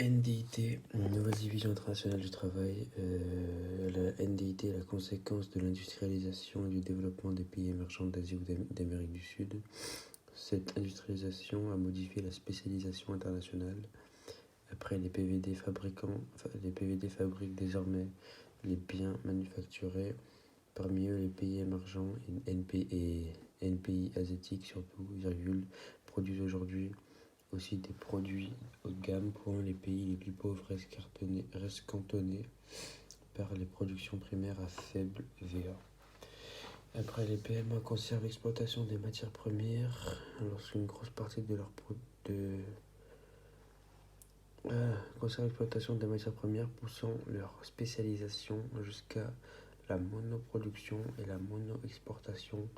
NDIT, Nouvelle Division Internationale du Travail. La NDIT est la conséquence de l'industrialisation et du développement des pays émergents d'Asie ou d'Amérique du Sud. Cette industrialisation a modifié la spécialisation internationale. Après, les PVD fabriquent désormais les biens manufacturés, parmi eux les pays émergents et NPI asiatiques surtout, produisent aujourd'hui aussi des produits haut de gamme. Les pays les plus pauvres restent cantonnés par les productions primaires à faible VA. Après, les PME conservent l'exploitation des matières premières lorsqu'une grosse partie de leur conserve l'exploitation des matières premières, poussant leur spécialisation jusqu'à la monoproduction et la mono-exportation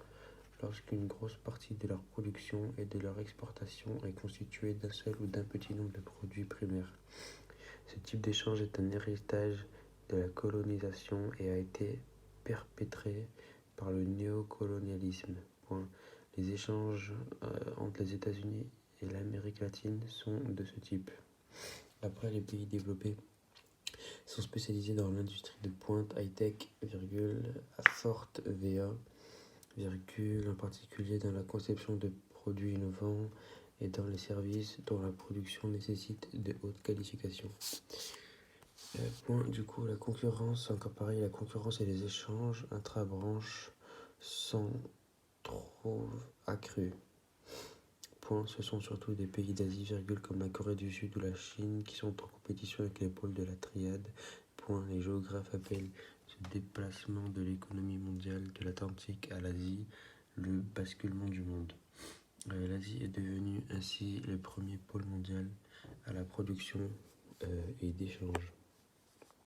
lorsqu'une grosse partie de leur production et de leur exportation est constituée d'un seul ou d'un petit nombre de produits primaires. Ce type d'échange est un héritage de la colonisation et a été perpétré par le néocolonialisme. Les échanges entre les États-Unis et l'Amérique latine sont de ce type. Après, les pays développés sont spécialisés dans l'industrie de pointe high-tech, à forte VA, en particulier dans la conception de produits innovants et dans les services dont la production nécessite de hautes qualifications. Du coup, la concurrence, encore pareil, la concurrence et les échanges intra-branches sont trop accrus. Ce sont surtout des pays d'Asie, comme la Corée du Sud ou la Chine qui sont en compétition avec les pôles de la triade. Les géographes appellent ce déplacement de l'économie mondiale de l'Atlantique à l'Asie le basculement du monde. L'Asie est devenue ainsi le premier pôle mondial à la production et d'échange.